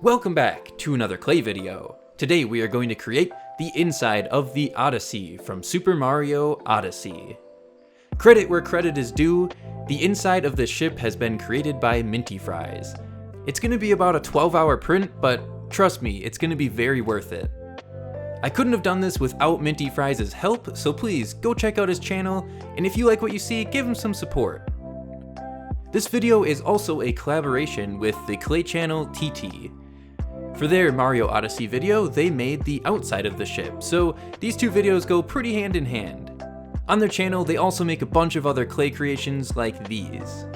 Welcome back to another clay video. Today we are going to create the inside of the Odyssey from Super Mario Odyssey. Credit where credit is due, the inside of this ship has been created by Minty Fries. It's going to be about a 12-hour print, but trust me, it's going to be very worth it. I couldn't have done this without Minty Fries' help, so please go check out his channel, and if you like what you see, give him some support. This video is also a collaboration with the clay channel Tete. For their Mario Odyssey video, they made the outside of the ship, so these two videos go pretty hand in hand. On their channel, they also make a bunch of other clay creations like these.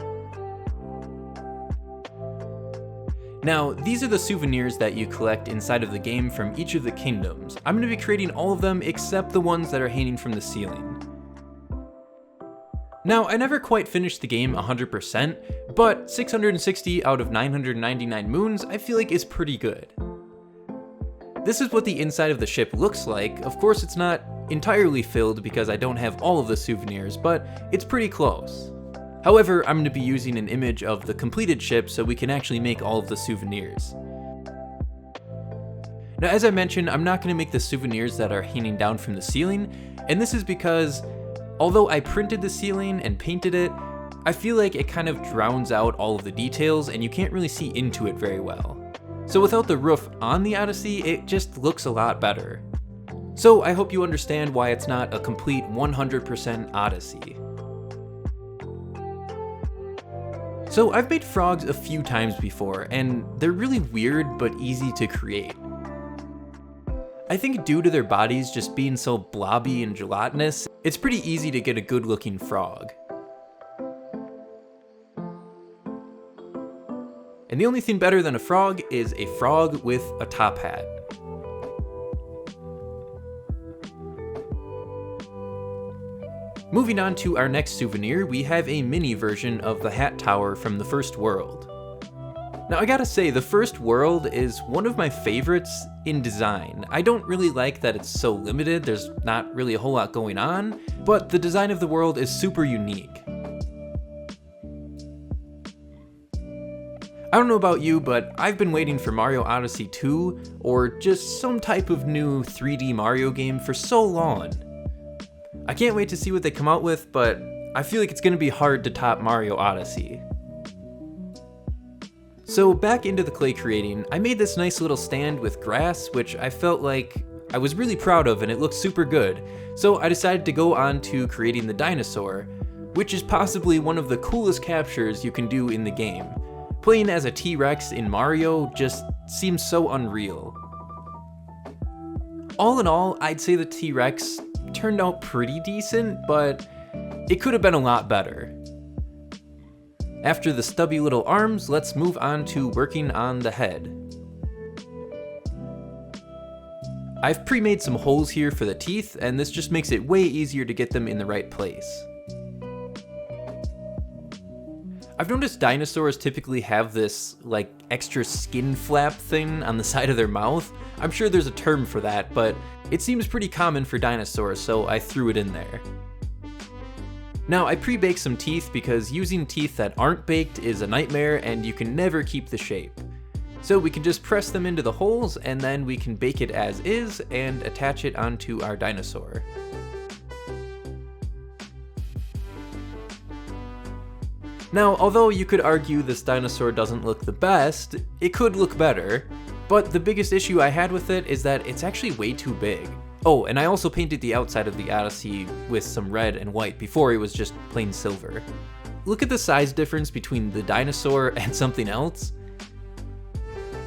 Now, these are the souvenirs that you collect inside of the game from each of the kingdoms. I'm going to be creating all of them except the ones that are hanging from the ceiling. Now, I never quite finished the game 100%, but 660 out of 999 moons I feel like is pretty good. This is what the inside of the ship looks like. Of course, it's not entirely filled because I don't have all of the souvenirs, but it's pretty close. However, I'm going to be using an image of the completed ship so we can actually make all of the souvenirs. Now, as I mentioned, I'm not going to make the souvenirs that are hanging down from the ceiling, and this is because although I printed the ceiling and painted it, I feel like it kind of drowns out all of the details and you can't really see into it very well. So without the roof on the Odyssey, it just looks a lot better. So I hope you understand why it's not a complete 100% Odyssey. So I've made frogs a few times before, and they're really weird but easy to create. I think due to their bodies just being so blobby and gelatinous, it's pretty easy to get a good looking frog. And the only thing better than a frog is a frog with a top hat. Moving on to our next souvenir, we have a mini version of the hat tower from the first world. Now I gotta say, the first world is one of my favorites in design. I don't really like that it's so limited, there's not really a whole lot going on, but the design of the world is super unique. I don't know about you, but I've been waiting for Mario Odyssey 2, or just some type of new 3D Mario game for so long. I can't wait to see what they come out with, but I feel like it's gonna be hard to top Mario Odyssey. So back into the clay creating, I made this nice little stand with grass, which I felt like I was really proud of and it looked super good. So I decided to go on to creating the dinosaur, which is possibly one of the coolest captures you can do in the game. Playing as a T-Rex in Mario just seems so unreal. All in all, I'd say the T-Rex turned out pretty decent, but it could have been a lot better. After the stubby little arms, let's move on to working on the head. I've pre-made some holes here for the teeth, and this just makes it way easier to get them in the right place. I've noticed dinosaurs typically have this, like, extra skin flap thing on the side of their mouth. I'm sure there's a term for that, but it seems pretty common for dinosaurs, so I threw it in there. Now, I pre-baked some teeth because using teeth that aren't baked is a nightmare and you can never keep the shape. So we can just press them into the holes and then we can bake it as is and attach it onto our dinosaur. Now, although you could argue this dinosaur doesn't look the best, it could look better, but the biggest issue I had with it is that it's actually way too big. Oh, and I also painted the outside of the Odyssey with some red and white before it was just plain silver. Look at the size difference between the dinosaur and something else.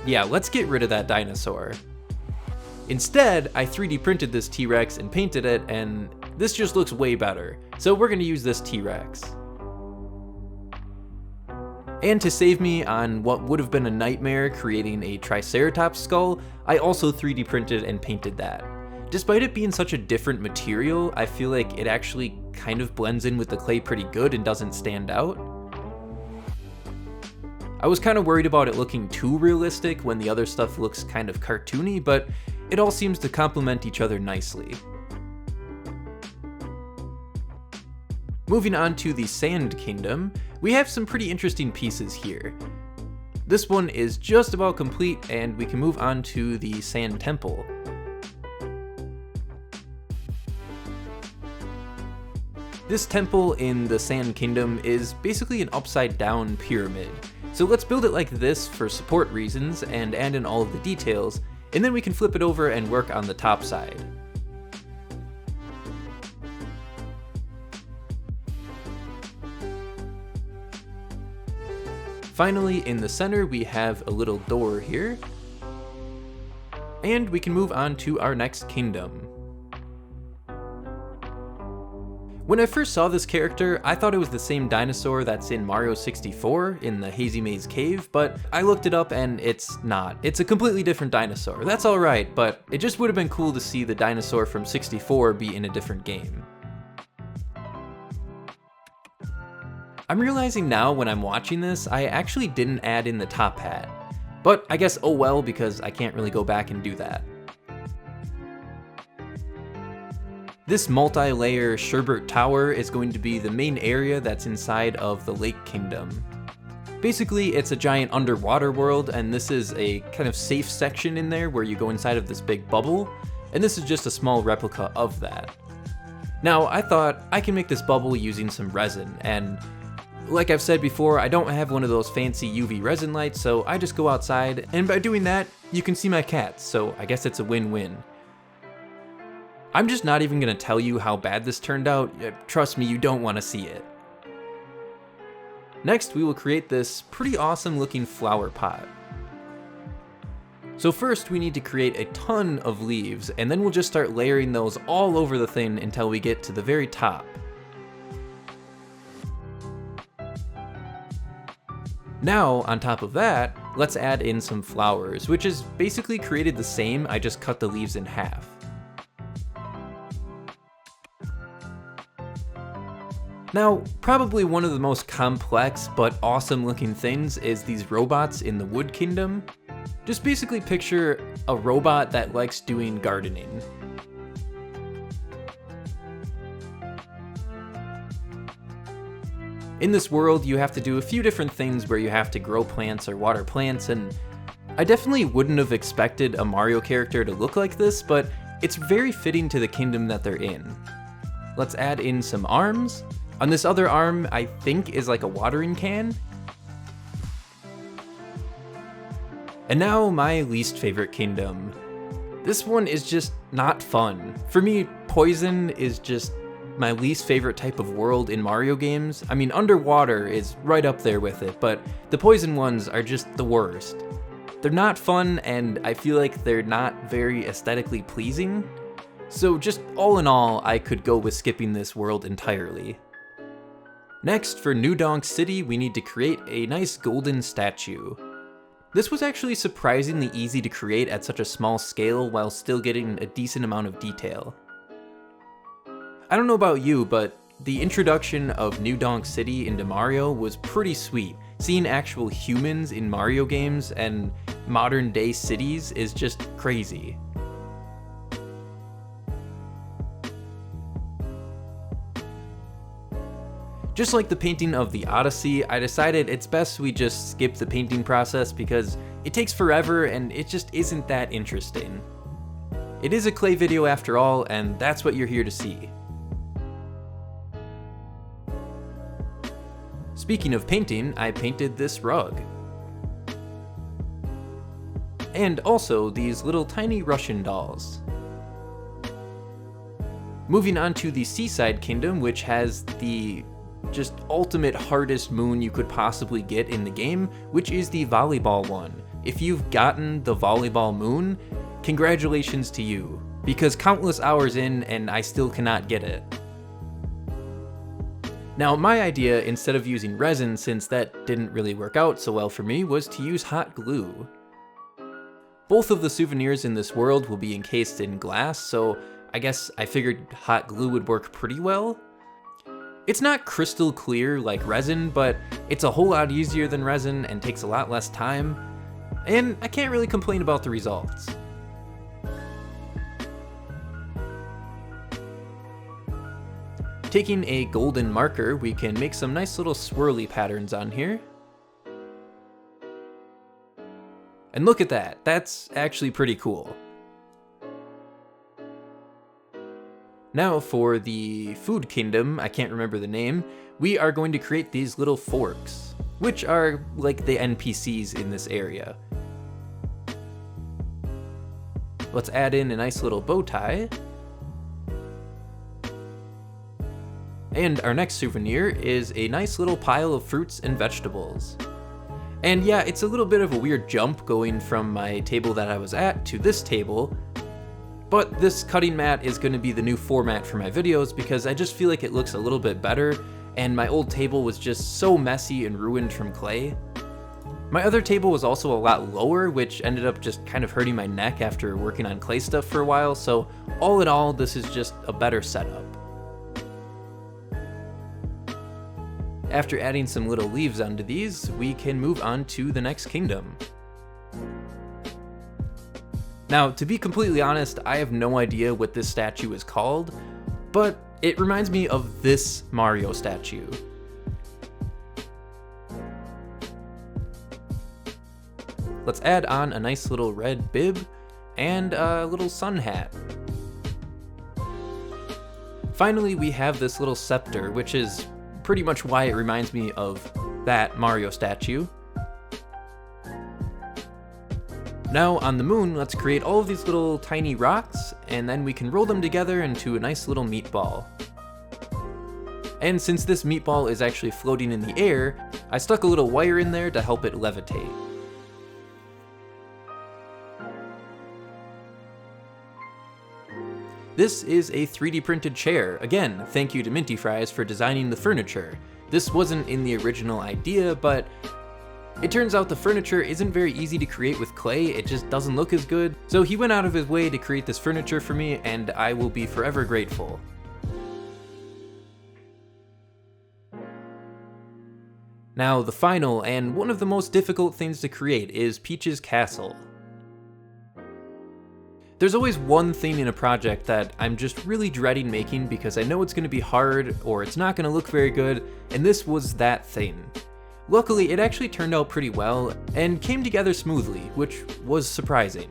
Yeah, let's get rid of that dinosaur. Instead, I 3D printed this T-Rex and painted it, and this just looks way better. So we're gonna use this T-Rex. And to save me on what would have been a nightmare creating a Triceratops skull, I also 3D printed and painted that. Despite it being such a different material, I feel like it actually kind of blends in with the clay pretty good and doesn't stand out. I was kind of worried about it looking too realistic when the other stuff looks kind of cartoony, but it all seems to complement each other nicely. Moving on to the Sand Kingdom, we have some pretty interesting pieces here. This one is just about complete, and we can move on to the Sand Temple. This temple in the Sand Kingdom is basically an upside down pyramid. So let's build it like this for support reasons and add in all of the details, and then we can flip it over and work on the top side. Finally, in the center we have a little door here, and we can move on to our next kingdom. When I first saw this character, I thought it was the same dinosaur that's in Mario 64 in the Hazy Maze Cave, but I looked it up and it's not. It's a completely different dinosaur. That's alright, but it just would have been cool to see the dinosaur from 64 be in a different game. I'm realizing now when I'm watching this, I actually didn't add in the top hat. But I guess oh well, because I can't really go back and do that. This multi-layer Sherbert Tower is going to be the main area that's inside of the Lake Kingdom. Basically, it's a giant underwater world, and this is a kind of safe section in there where you go inside of this big bubble, and this is just a small replica of that. Now, I thought I can make this bubble using some resin, and like I've said before, I don't have one of those fancy UV resin lights, so I just go outside, and by doing that, you can see my cats, so I guess it's a win-win. I'm just not even gonna tell you how bad this turned out. Trust me, you don't want to see it. Next, we will create this pretty awesome looking flower pot. So first, we need to create a ton of leaves, and then we'll just start layering those all over the thing until we get to the very top. Now, on top of that, let's add in some flowers, which is basically created the same, I just cut the leaves in half. Now, probably one of the most complex but awesome looking things is these robots in the Wood Kingdom. Just basically picture a robot that likes doing gardening. In this world, you have to do a few different things where you have to grow plants or water plants, and I definitely wouldn't have expected a Mario character to look like this, but it's very fitting to the kingdom that they're in. Let's add in some arms. On this other arm, I think is like a watering can. And now my least favorite kingdom. This one is just not fun. For me, poison is just my least favorite type of world in Mario games. I mean, underwater is right up there with it, but the poison ones are just the worst. They're not fun, and I feel like they're not very aesthetically pleasing. So just all in all, I could go with skipping this world entirely. Next, for New Donk City, we need to create a nice golden statue. This was actually surprisingly easy to create at such a small scale while still getting a decent amount of detail. I don't know about you, but the introduction of New Donk City into Mario was pretty sweet. Seeing actual humans in Mario games and modern day cities is just crazy. Just like the painting of the Odyssey, I decided it's best we just skip the painting process because it takes forever and it just isn't that interesting. It is a clay video after all, and that's what you're here to see. Speaking of painting, I painted this rug. And also these little tiny Russian dolls. Moving on to the Seaside Kingdom, which has the just ultimate hardest moon you could possibly get in the game, which is the volleyball one. If you've gotten the volleyball moon, congratulations to you, because countless hours in and I still cannot get it. Now, my idea, instead of using resin, since that didn't really work out so well for me, was to use hot glue. Both of the souvenirs in this world will be encased in glass, so I guess I figured hot glue would work pretty well. It's not crystal clear like resin, but it's a whole lot easier than resin and takes a lot less time, and I can't really complain about the results. Taking a golden marker, we can make some nice little swirly patterns on here. And look at that, that's actually pretty cool. Now for the food kingdom, I can't remember the name, we are going to create these little forks, which are like the NPCs in this area. Let's add in a nice little bow tie. And our next souvenir is a nice little pile of fruits and vegetables. And yeah, it's a little bit of a weird jump going from my table that I was at to this table, but this cutting mat is going to be the new format for my videos because I just feel like it looks a little bit better, and my old table was just so messy and ruined from clay. My other table was also a lot lower, which ended up just kind of hurting my neck after working on clay stuff for a while, so all in all, this is just a better setup. After adding some little leaves onto these, we can move on to the next kingdom. Now, to be completely honest, I have no idea what this statue is called, but it reminds me of this Mario statue. Let's add on a nice little red bib and a little sun hat. Finally, we have this little scepter, which is pretty much why it reminds me of that Mario statue. Now on the moon, let's create all of these little tiny rocks, and then we can roll them together into a nice little meatball. And since this meatball is actually floating in the air, I stuck a little wire in there to help it levitate. This is a 3D printed chair. Again, thank you to Minty Fries for designing the furniture. This wasn't in the original idea, but it turns out the furniture isn't very easy to create with clay, it just doesn't look as good. So he went out of his way to create this furniture for me, and I will be forever grateful. Now, the final and one of the most difficult things to create is Peach's castle. There's always one thing in a project that I'm just really dreading making because I know it's going to be hard or it's not going to look very good, and this was that thing. Luckily, it actually turned out pretty well and came together smoothly, which was surprising.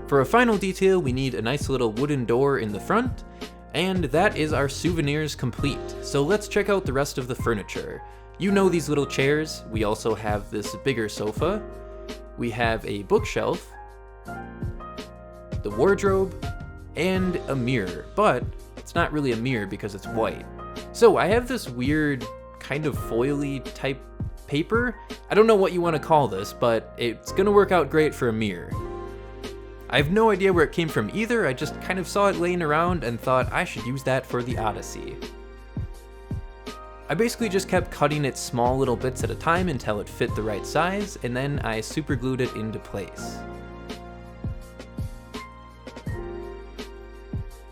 For a final detail, we need a nice little wooden door in the front, and that is our souvenirs complete. So let's check out the rest of the furniture. You know these little chairs, we also have this bigger sofa. We have a bookshelf, the wardrobe, and a mirror, but it's not really a mirror because it's white. So I have this weird kind of foily type paper. I don't know what you want to call this, but it's gonna work out great for a mirror. I have no idea where it came from either, I just kind of saw it laying around and thought I should use that for the Odyssey. I basically just kept cutting it small little bits at a time until it fit the right size, and then I super glued it into place.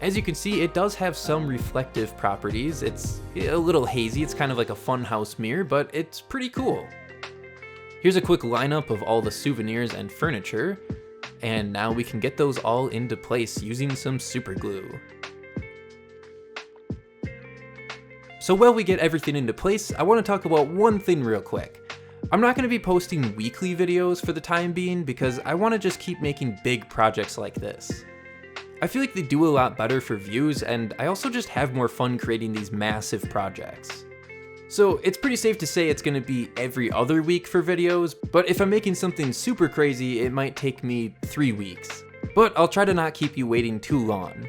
As you can see, it does have some reflective properties. It's a little hazy, it's kind of like a funhouse mirror, but it's pretty cool. Here's a quick lineup of all the souvenirs and furniture, and now we can get those all into place using some super glue. So while we get everything into place, I want to talk about one thing real quick. I'm not going to be posting weekly videos for the time being because I want to just keep making big projects like this. I feel like they do a lot better for views, and I also just have more fun creating these massive projects. So it's pretty safe to say it's going to be every other week for videos, but if I'm making something super crazy, it might take me 3 weeks. But I'll try to not keep you waiting too long.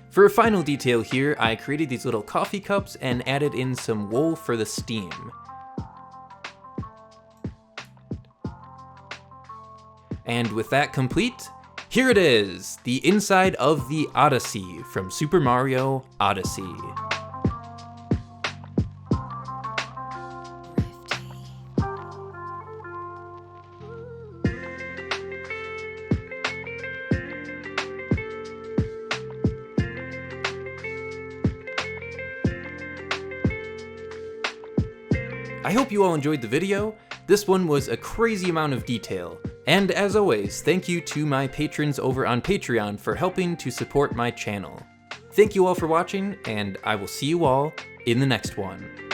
For a final detail here, I created these little coffee cups and added in some wool for the steam. And with that complete, here it is, the inside of the Odyssey from Super Mario Odyssey. I hope you all enjoyed the video. This one was a crazy amount of detail. And as always, thank you to my patrons over on Patreon for helping to support my channel. Thank you all for watching, and I will see you all in the next one.